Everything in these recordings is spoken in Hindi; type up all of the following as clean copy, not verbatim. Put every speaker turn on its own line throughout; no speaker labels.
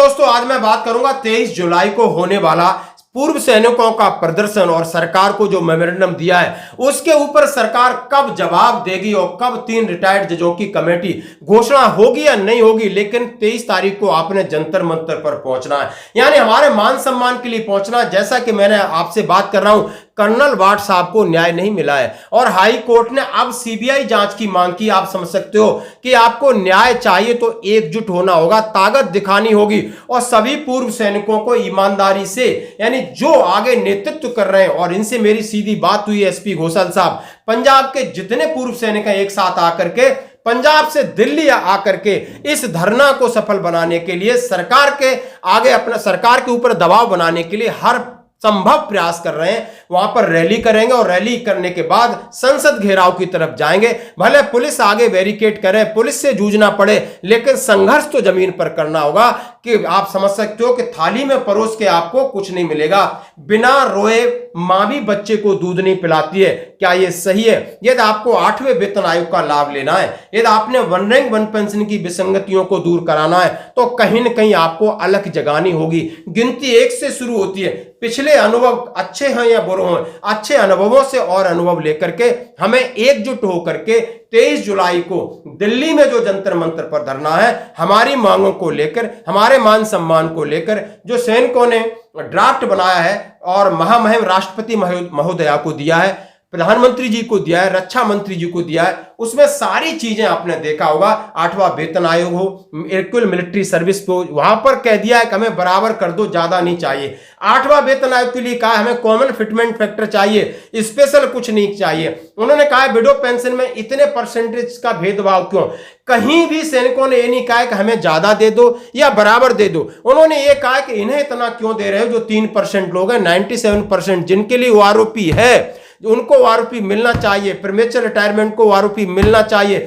दोस्तों, आज मैं बात करूंगा 23 जुलाई को होने वाला पूर्व सैनिकों का प्रदर्शन और सरकार को जो मेमोरेंडम दिया है उसके ऊपर सरकार कब जवाब देगी और कब 3 रिटायर्ड जजों की कमेटी घोषणा होगी या नहीं होगी। लेकिन 23 तारीख को आपने जंतर मंतर पर पहुंचना है, यानी हमारे मान सम्मान के लिए पहुंचना है। जैसा कि मैंने आपसे बात कर रहा हूं, कर्नल वाट साहब को न्याय नहीं मिला है और हाई कोर्ट ने अब सीबीआई जांच की मांग की। आप समझ सकते हो कि आपको न्याय चाहिए तो एकजुट होना होगा, ताकत दिखानी होगी और सभी पूर्व सैनिकों को ईमानदारी से, यानी जो आगे नेतृत्व कर रहे हैं, और इनसे मेरी सीधी बात हुई एसपी घोषल साहब, पंजाब के जितने पूर्व सैनिक हैं एक साथ आकर के पंजाब से दिल्ली आकर के इस धरना को सफल बनाने के लिए सरकार के आगे अपना सरकार के ऊपर दबाव बनाने के लिए हर संभव प्रयास कर रहे हैं। वहां पर रैली करेंगे और रैली करने के बाद संसद घेराव की तरफ जाएंगे। भले पुलिस आगे बैरिकेड करे, पुलिस से जूझना पड़े, लेकिन संघर्ष तो जमीन पर करना होगा। कि आप समझ सकते हो कि थाली में परोस के आपको कुछ नहीं मिलेगा। बिना रोए मां भी बच्चे को दूध नहीं पिलाती है। क्या यह सही है? यदि आपको 8वें वेतन आयोग का लाभ लेना है, यदि आपने वन रैंक वन पेंशन की विसंगतियों को दूर कराना है, तो कहीं ना कहीं आपको अलग जगानी होगी। गिनती 1 से शुरू होती है। पिछले अनुभव अच्छे हैं या बुरे हैं, अच्छे अनुभवों से और अनुभव लेकर के हमें एकजुट होकर के 23 जुलाई को दिल्ली में जो जंतर मंतर पर धरना है, हमारी मांगों को लेकर, हमारे मान सम्मान को लेकर, जो सैनिकों ने ड्राफ्ट बनाया है और महामहिम राष्ट्रपति महोदया को दिया है, प्रधानमंत्री जी को दिया है, रक्षा मंत्री जी को दिया है, उसमें सारी चीजें आपने देखा होगा। 8वां वेतन आयोग हो, इक्वल मिलिट्री सर्विस को वहां पर कह दिया है कि हमें बराबर कर दो, ज्यादा नहीं चाहिए। 8वां वेतन आयोग के लिए कहा हमें कॉमन फिटमेंट फैक्टर चाहिए, स्पेशल कुछ नहीं चाहिए। उन्होंने कहा विडो पेंशन में इतने परसेंटेज का भेदभाव क्यों? कहीं भी सैनिकों ने यह नहीं कहा कि हमें ज्यादा दे दो या बराबर दे दो। उन्होंने ये कहा कि इन्हें इतना क्यों दे रहे हो? जो 3% लोग हैं, 97% जिनके लिए आरोपी है, उनको आरोपी मिलना चाहिए, प्रीमेच्योर रिटायरमेंट को आरोपी मिलना चाहिए।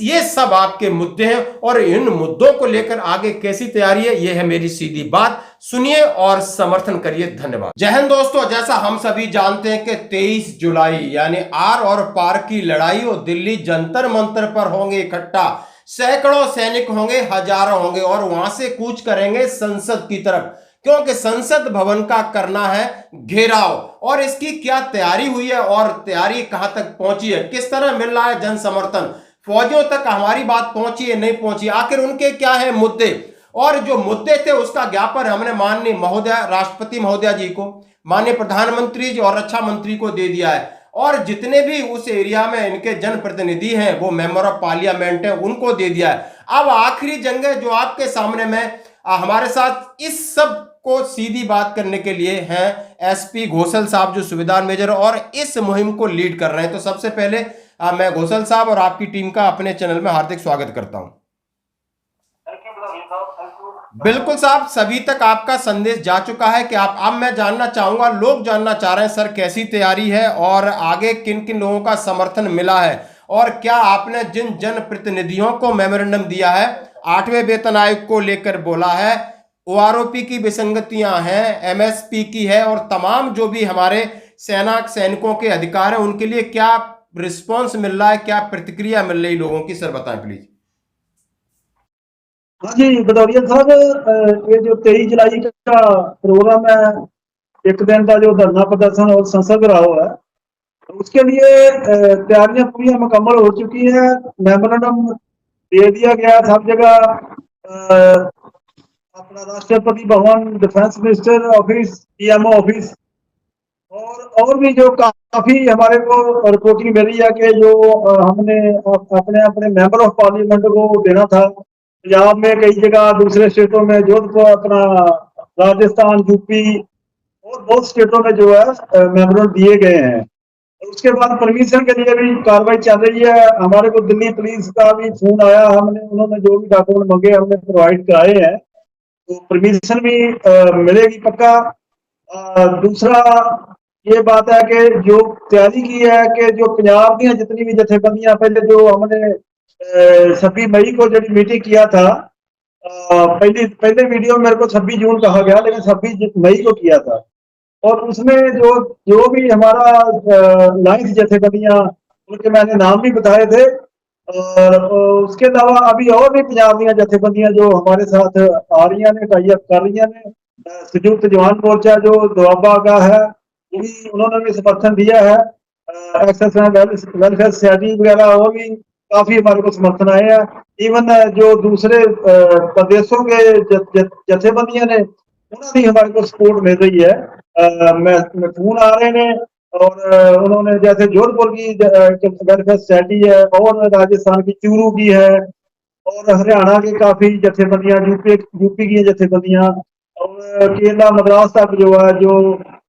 ये सब आपके मुद्दे हैं और इन मुद्दों को लेकर आगे कैसी तैयारी है, ये है मेरी सीधी बात। सुनिए और समर्थन करिए। धन्यवाद। जय हिंद दोस्तों, जैसा हम सभी जानते हैं कि 23 जुलाई यानी आर और पार की लड़ाई और दिल्ली जंतर मंतर पर होंगे इकट्ठा। सैकड़ों सैनिक होंगे, हजारों होंगे और वहां से कूच करेंगे संसद की तरफ, क्योंकि संसद भवन का करना है घेराव। और इसकी क्या तैयारी हुई है और तैयारी कहां तक पहुंची है, किस तरह मिल रहा है जन समर्थन, फौजियों तक हमारी बात पहुंची है नहीं पहुंची, आखिर उनके क्या है मुद्दे, और जो मुद्दे थे उसका ज्ञापन हमने माननीय महोदया राष्ट्रपति महोदया जी को, माननीय प्रधानमंत्री जी और रक्षा मंत्री को दे दिया है। और जितने भी उस एरिया में इनके जनप्रतिनिधि हैं, वो मेंबर ऑफ पार्लियामेंट है, उनको दे दिया है। अब आखिरी जंग है जो आपके सामने में हमारे साथ इस सब को सीधी बात करने के लिए हैं एसपी घोषल साहब, जो सूबेदार मेजर और इस मुहिम को लीड कर रहे हैं। तो सबसे पहले मैं घोषल साहब और आपकी टीम का अपने चैनल में हार्दिक स्वागत करता हूं। बिल्कुल साहब, सभी तक आपका संदेश जा चुका है कि आप, अब मैं जानना चाहूंगा, लोग जानना चाह रहे हैं सर कैसी तैयारी है और आगे किन किन लोगों का समर्थन मिला है, और क्या आपने जिन जनप्रतिनिधियों को मेमोरेंडम दिया है, 8वें वेतन आयोग को लेकर बोला है, ओआरओपी की विसंगतियां हैं, एमएसपी की है, और तमाम जो भी हमारे सैनिकों के अधिकार हैं, उनके लिए क्या रिस्पांस मिल रहा है, क्या प्रतिक्रिया मिल रही लोगों की, सर बताएं प्लीज।
हाँ जी भदौरिया साहब, ये जो 23 जुलाई का प्रोग्राम है, एक दिन का जो धरना प्रदर्शन और संसद घेराव है, उसके लिए तैयारियां पूरी मुकम्मल हो चुकी है। मेमोरेंडम दे दिया गया सब जगह, अपना Rashtrapati Bhavan, defence minister office, PMO office, और भी जो काफी हमारे को रिपोर्टिंग मिली है कि जो हमने अपने अपने मेंबर ऑफ पार्लियामेंट को देना था, पंजाब में कई जगह, दूसरे स्टेटों में, जोधपुर, अपना राजस्थान, यूपी और बहुत स्टेटों में जो है मेमोरेंडम दिए गए हैं। उसके बाद परमिशन के लिए भी कार्रवाई चल रही है। हमारे को दिल्ली पुलिस का भी फोन आया, उन्होंने जो भी डॉक्यूमेंट मांगे हमने प्रोवाइड कराए हैं, तो परमिशन भी मिलेगी पक्का। दूसरा ये बात है कि जो तैयारी की है कि जो पंजाब की जितनी भी जथेबंदियां, पहले जो हमने 26 मई को जो मीटिंग किया था, पहले वीडियो मेरे को 26 जून कहा गया, लेकिन 26 मई को किया था, और उसमें जो भी हमारा 9 जथेबंदियां, उनके मैंने नाम भी बताए थे। और उसके अलावा अभी और भी पंजाब ਦੀਆਂ जथेबंदियां जो हमारे साथ आ रही ने, टाई अप कर रही ने। संयुक्त जवान मोर्चा जो दोआबा का है, वो भी उन्होंने भी समर्थन दिया है। एक्सेस वेलफेयर सोसाइटी वगैरह वो भी काफी हमारे को समर्थन आए हैं। इवन जो दूसरे प्रदेशों के जथेबंदियां ने, उन्होंने हमारे को सपोर्ट मिल रही है। मैं फोन आ रहे ने, और उन्होंने जैसे जोधपुर की वेलफेयर सोसाइटी है, और राजस्थान की चूरू की है, और हरियाणा की काफी जथेबंदियां, यूपी की जथेबंदियां, और केरला मद्रास तक जो है, जो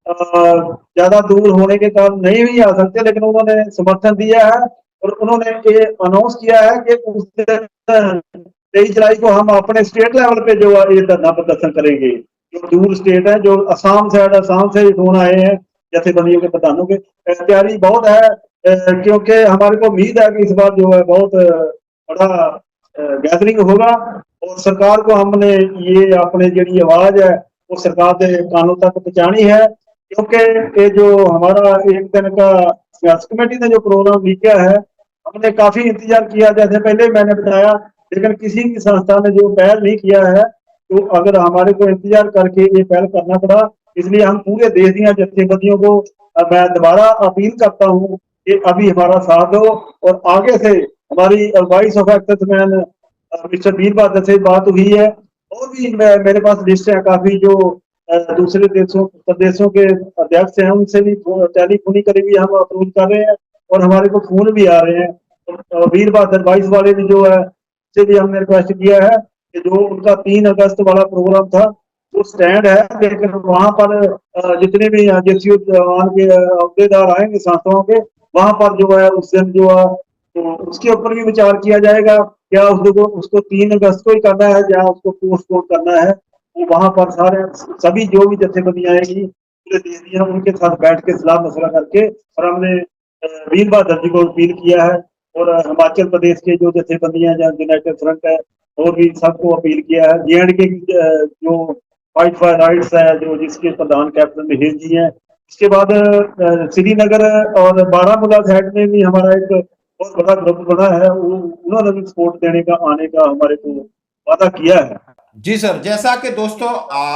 ज्यादा दूर होने के कारण नहीं भी आ सकते, लेकिन उन्होंने समर्थन दिया है। और उन्होंने ये अनाउंस किया है कि उस दिन 23 जुलाई को हम अपने स्टेट लेवल पे जो है ये धरना प्रदर्शन करेंगे। जो दूर स्टेट है, जो असम साइड, असम से फोन आए हैं जथेबंदियों के प्रधानों के, तैयारी बहुत है। क्योंकि हमारे को उम्मीद है कि इस बार जो है बहुत बड़ा गैदरिंग होगा, और सरकार को हमने ये अपने जी आवाज है वो सरकार के कानों तक पहुंचानी है। क्योंकि ये जो हमारा एक दिन का सियासत कमेटी ने जो प्रोग्राम लिखा है, हमने काफी इंतजार किया, जैसे पहले मैंने बताया, लेकिन किसी भी संस्था ने जो पहल नहीं किया है, तो अगर हमारे को इंतजार करके ये पहल करना पड़ा, इसलिए हम पूरे देश दी जथेबंदियों को मैं दोबारा अपील करता हूँ कि अभी हमारा साथ दो, और आगे से हमारी वॉइस ऑफ एक्सेसमैन मिस्टर वीर बहादुर से बात हुई है। और भी मेरे पास लिस्ट है काफी, जो दूसरे देशों प्रदेशों के अध्यक्ष हैं, उनसे भी टेलीफोनी करी भी हम अप्रोच कर रहे हैं, और हमारे को फोन भी आ रहे हैं। और वीर बहादुर 22 वाले भी जो है, से भी हमने रिक्वेस्ट किया है कि जो उनका 3 अगस्त वाला प्रोग्राम था वो स्टैंड है, लेकिन वहां पर जितने भी जेसीयू जवान के अहदेदार आएंगे संस्थाओं के, वहां पर जो है उस दिन जो है, तो उसके ऊपर भी विचार किया जाएगा। क्या उसको 3 अगस्त को ही करना है, या उसको पोस्टपोन करना है। तो वहां पर सारे सभी जो भी जथेबंदियां आएगी पूरे देश दी, उनके साथ बैठ के सलाह मशवरा करके, और हमने वीर बहादुर जी को अपील किया है। और हिमाचल प्रदेश के जो जथेबंदियां, यूनाइटेड फ्रंट है, और भी सबको अपील किया है। JNK की जो फाइट फॉर राइट्स है, जो जिसके प्रधान कैप्टन महेश जी हैं। उसके बाद श्रीनगर और बारामूला साइड में भी हमारा एक बहुत बड़ा ग्रुप बना है, उन्होंने भी सपोर्ट देने का, आने का हमारे को वादा किया है।
जी सर, जैसा कि दोस्तों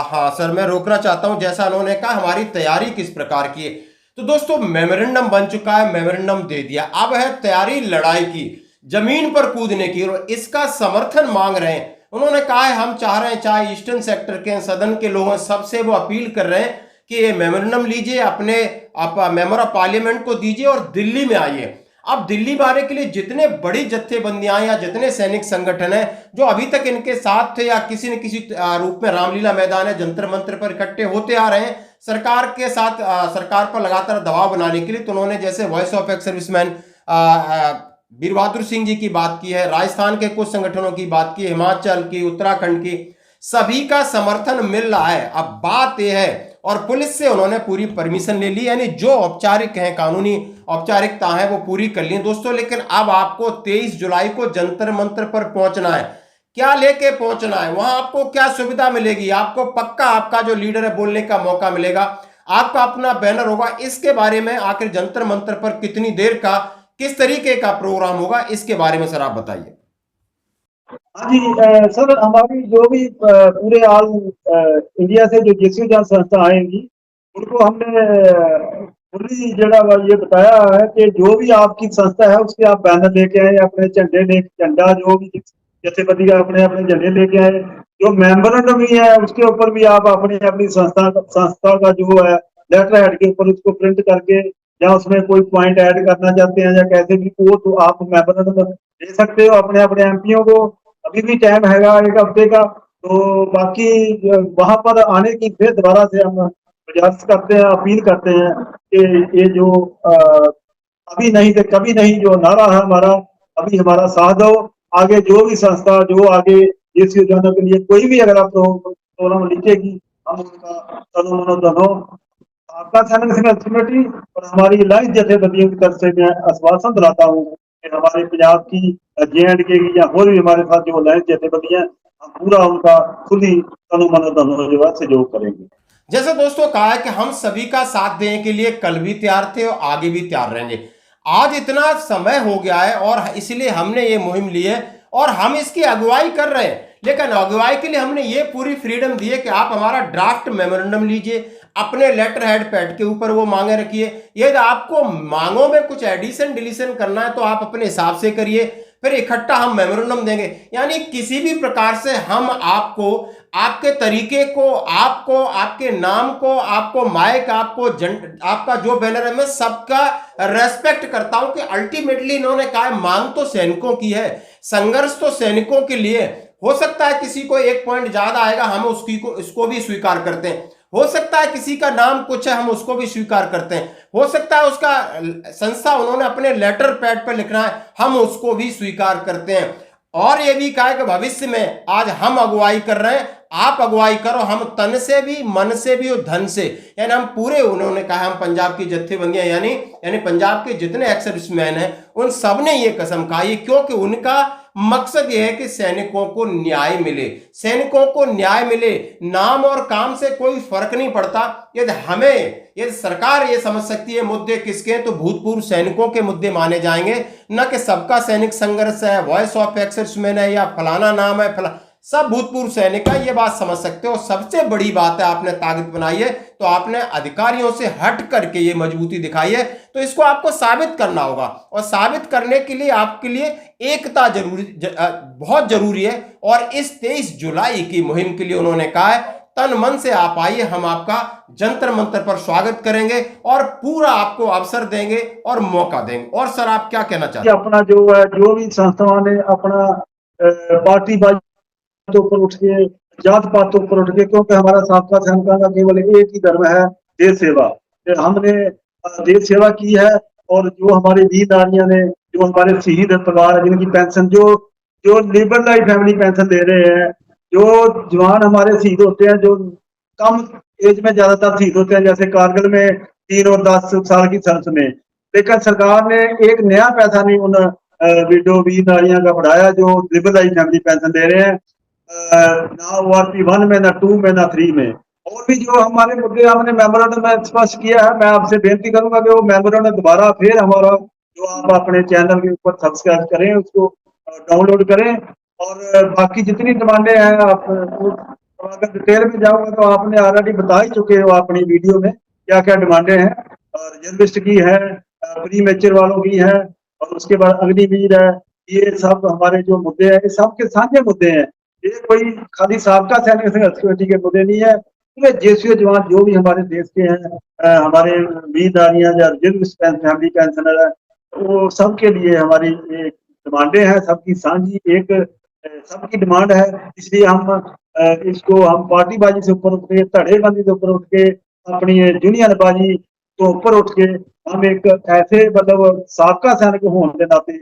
हाँ सर, मैं रोकना चाहता हूं, जैसा उन्होंने कहा हमारी तैयारी किस प्रकार की है। तो दोस्तों मेमोरेंडम बन चुका है, मेमोरेंडम दे दिया, अब है तैयारी लड़ाई की, जमीन पर कूदने की, और इसका समर्थन मांग रहे हैं। उन्होंने कहा है हम चाह रहे हैं, चाहे ईस्टर्न सेक्टर के सदन के लोग हैं, सबसे वो अपील कर रहे हैं कि ये मेमोरेंडम लीजिए, अपने आप मेंबर ऑफ पार्लियामेंट को दीजिए और दिल्ली में आइए। अब दिल्ली बारे के लिए जितने बड़ी जत्थेबंदियां या जितने सैनिक संगठन हैं जो अभी तक इनके साथ थे या किसी न किसी रूप में रामलीला मैदान है, जंतर मंत्र पर इकट्ठे होते आ रहे हैं सरकार के साथ, सरकार पर लगातार दबाव बनाने के लिए, तो उन्होंने जैसे वॉइस ऑफ एक्स सर्विसमैन वीर बहादुर सिंह जी की बात की है, राजस्थान के कुछ संगठनों की बात की, हिमाचल की, उत्तराखंड की, सभी का समर्थन मिल रहा है। अब बात यह है, और पुलिस से उन्होंने पूरी परमिशन ले ली, यानी जो औपचारिक है, कानूनी औपचारिकता है वो पूरी कर ली दोस्तों। लेकिन अब आपको 23 जुलाई को जंतर मंतर पर पहुंचना है। क्या लेके पहुंचना है, वहां आपको क्या सुविधा मिलेगी, आपको पक्का आपका जो लीडर है बोलने का मौका मिलेगा, आपका अपना बैनर होगा। इसके बारे में आखिर जंतर मंतर पर कितनी देर का, किस तरीके का प्रोग्राम होगा, इसके बारे में सर आप बताइए।
हाँ जी, सर हमारी जो भी पूरे ऑल इंडिया से जो जेसीयू जन संस्था आएंगी, उनको हमने पूरी जगह ये बताया है कि जो भी आपकी संस्था है उसके आप बैनर लेके आए, अपने झंडा जो भी जथेबंदी का अपने अपने झंडे लेके आए। जो मेमोरेंडम भी है उसके ऊपर भी आप अपनी अपनी संस्था का जो है लेटर हेड के ऊपर उसको प्रिंट करके, या उसमें कोई पॉइंट ऐड करना चाहते हैं या कैसे भी, वो तो आप मेमोरेंडम दे सकते हो अपने अपने एमपीओ को। अभी भी टाइम हैगा 1 हफ्ते का। तो बाकी वहां पर आने की फिर दोबारा से हम प्रयास करते हैं, अपील करते हैं कि ये जो अभी नहीं तो कभी नहीं जो नारा है हमारा, अभी हमारा साथ दो। आगे जो भी संस्था जो आगे इस योजना के लिए कोई भी अगर आप प्रोग्राम लिखेगी, हम उनका तनो मनो धनो आपका सैनिक संघर्ष कमेटी और हमारी लाइफ जथेबंदियों की तरफ से मैं आश्वासन दिलाता हूँ कि हमारे पंजाब की, JNK की या और भी हमारे साथ जो लाइफ जथेबंदियां, हम पूरा उनका खुद ही तनो मनो धनो जो है सहयोग करेंगे।
जैसे दोस्तों कहा है कि हम सभी का साथ देने के लिए कल भी तैयार थे और आगे भी तैयार रहेंगे। आज इतना समय हो गया है और इसलिए हमने ये मुहिम ली है और हम इसकी अगुवाई कर रहे हैं। लेकिन अगुवाई के लिए हमने ये पूरी फ्रीडम दी है कि आप हमारा ड्राफ्ट मेमोरेंडम लीजिए, अपने लेटर हेड पैड के ऊपर वो मांगे रखिए। यदि आपको मांगों में कुछ एडिशन डिलीशन करना है तो आप अपने हिसाब से करिए, फिर इकट्ठा हम मेमोरेंडम देंगे। यानी किसी भी प्रकार से हम आपको, आपके तरीके को, आपको, आपके नाम को, आपको माइक, आपको आपका जो बैनर है, मैं सबका रेस्पेक्ट करता हूं कि अल्टीमेटली इन्होंने कहा है मांग तो सैनिकों की है, संघर्ष तो सैनिकों के लिए। हो सकता है किसी को एक पॉइंट ज्यादा आएगा, हम इसको भी स्वीकार करते हैं। हो सकता है किसी का नाम कुछ है, हम उसको भी स्वीकार करते हैं। हो सकता है उसका संस्था उन्होंने अपने लेटर पैड पर लिखना है, हम उसको भी स्वीकार करते हैं। और ये भी कहा है कि भविष्य में आज हम अगुवाई कर रहे हैं, आप अगुवाई करो, हम तन से भी, मन से भी और धन से, यानी हम पूरे, उन्होंने कहा हम पंजाब की जत्थेबंदियां यानी पंजाब के जितने एक्स सर्विसमैन हैं उन सब ने ये कसम खाई, क्योंकि उनका मकसद यह है कि सैनिकों को न्याय मिले, सैनिकों को न्याय मिले। नाम और काम से कोई फर्क नहीं पड़ता। यदि सरकार ये समझ सकती है मुद्दे किसके हैं, तो भूतपूर्व सैनिकों के मुद्दे माने जाएंगे, न कि सबका सैनिक संघर्ष है, वॉइस ऑफ एक्स सर्विसमैन है या फलाना नाम है, सब भूतपूर्व सैनिक का, ये बात समझ सकते हो। सबसे बड़ी बात है आपने ताकत बनाई है, तो आपने अधिकारियों से हट करके ये मजबूती दिखाई है, तो इसको आपको साबित करना होगा। और साबित करने के लिए आपके लिए एकता बहुत जरूरी है। और इस 23 जुलाई की मुहिम के लिए उन्होंने कहा है तन मन से आप आइए, हम आपका जंतर मंतर पर स्वागत करेंगे और पूरा आपको अवसर देंगे और मौका देंगे। और सर आप क्या कहना चाहते हैं?
अपना जो है, जो भी संस्थावां ने अपना पार्टी तो ऊपर उठ के, जात पात ऊपर उठ के, क्योंकि हमारा साबका सैनिकों का केवल एक ही धर्म है, देश सेवा। हमने देश सेवा की है। और जो हमारे वीर नारियां ने, जो हमारे शहीद परिवार है, जिनकी पेंशन जो लिबरल लाइफ फैमिली पेंशन दे रहे हैं, जो जवान हमारे शहीद होते हैं, जो कम एज में ज्यादातर शहीद होते हैं, जैसे कारगिल में 3 और 10 साल की सर्विस में, लेकिन सरकार ने एक नया पैसा नहीं उन विडो वीर नारियां का बढ़ाया जो लिबरल लाइफ फैमिली पेंशन दे रहे हैं, ना ORP 1 में, ना 2 में, ना 3 में। और भी जो हमारे मुद्दे हमने मेमोरेंडम में स्पष्ट किया है, मैं आपसे बेनती करूंगा कि वो मेमोरेंडम दोबारा फिर हमारा जो आप अपने चैनल के ऊपर सब्सक्राइब करें, उसको डाउनलोड करें। और बाकी जितनी डिमांडें हैं, आप अगर डिटेल में जाऊंगा तो आपने ऑलरेडी बता ही चुके हो अपनी वीडियो में क्या क्या डिमांडें हैं। और रिजर्विस्ट की है, प्री मेच्योर वालों की है, और उसके बाद अग्निवीर है। ये सब हमारे जो मुद्दे हैं, ये सबके साझे मुद्दे हैं। ये कोई खाली साबका सैनिक संघर्ष कमेटी के मुद्दे नहीं है, पूरे जेसीओ जवान जो भी हमारे देश के हैं, हमारे वीर नारियां या रिजर्विस्ट फैमिली पेंशनर है, वो सबके लिए हमारी एक डिमांडें हैं, सबकी साझी एक सबकी डिमांड है। इसलिए हम इसको हम पार्टीबाजी से ऊपर उठ के, धड़ेबंदी से ऊपर उठ के, अपनी यूनियनबाजी तो ऊपर उठ के, हम एक ऐसे मतलब साबका सैनिक होने के नाते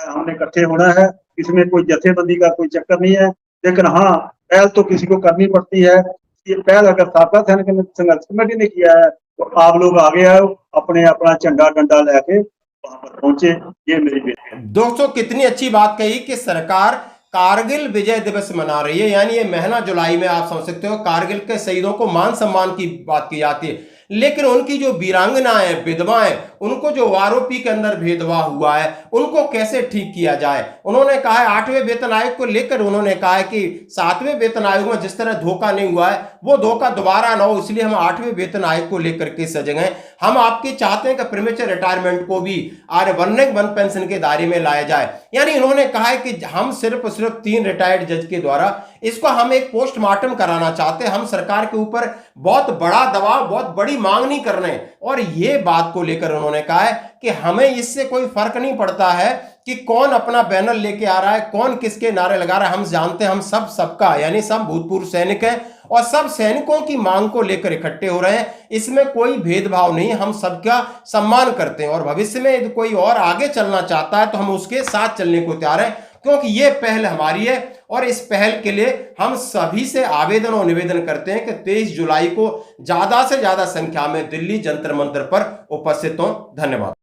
हमने इकट्ठे होना है। इसमें कोई जथेबंदी का कोई चक्कर नहीं है, लेकिन हाँ, पहल तो किसी को करनी पड़ती है। ये पहल अगर साबका सैनिक संघर्ष कमेटी ने किया है, तो आप लोग आगे आओ, अपने अपना झंडा डंडा लेके वहां पर पहुंचे। ये मेरी बेटी है।
दोस्तों कितनी अच्छी बात कही कि सरकार कारगिल विजय दिवस मना रही है, यानी ये महीना जुलाई में आप समझ सकते हो कारगिल के शहीदों को मान सम्मान की बात की जाती है। लेकिन उनकी जो वीरांगनाएं, विधवाएं, उनको जो आरोपी के अंदर भेदभाव हुआ है, उनको कैसे ठीक किया जाए। उन्होंने कहा है 8वें वेतन आयोग को लेकर, उन्होंने कहा है कि 7वें वेतन आयोग में जिस तरह धोखा नहीं हुआ है, वो धोखा दोबारा ना हो, इसलिए हम 8वें वेतन आयोग को लेकर के सजग हैं। हम आपके चाहते हैं कि प्रीमेच्योर रिटायरमेंट को भी वन पेंशन के दायरे में लाया जाए। यानी उन्होंने कहा है कि हम सिर्फ 3 रिटायर्ड जज के द्वारा इसको हम एक पोस्टमार्टम कराना चाहते हैं। हम सरकार के ऊपर बहुत बड़ा दबाव, बहुत बड़ी मांग नहीं कर रहे हैं। और ये बात को लेकर उन्होंने कहा है कि हमें इससे कोई फर्क नहीं पड़ता है कि कौन अपना बैनर लेके आ रहा है, कौन किसके नारे लगा रहा है। हम जानते हैं हम सबका यानी सब भूतपूर्व सैनिक हैं और सब सैनिकों की मांग को लेकर इकट्ठे हो रहे हैं। इसमें कोई भेदभाव नहीं, हम सबका सम्मान करते हैं। और भविष्य में यदि कोई और आगे चलना चाहता है तो हम उसके साथ चलने को तैयार हैं, क्योंकि ये पहल हमारी है। और इस पहल के लिए हम सभी से आवेदन और निवेदन करते हैं कि 23 जुलाई को ज्यादा से ज्यादा संख्या में दिल्ली जंतर मंतर पर उपस्थित हों। धन्यवाद।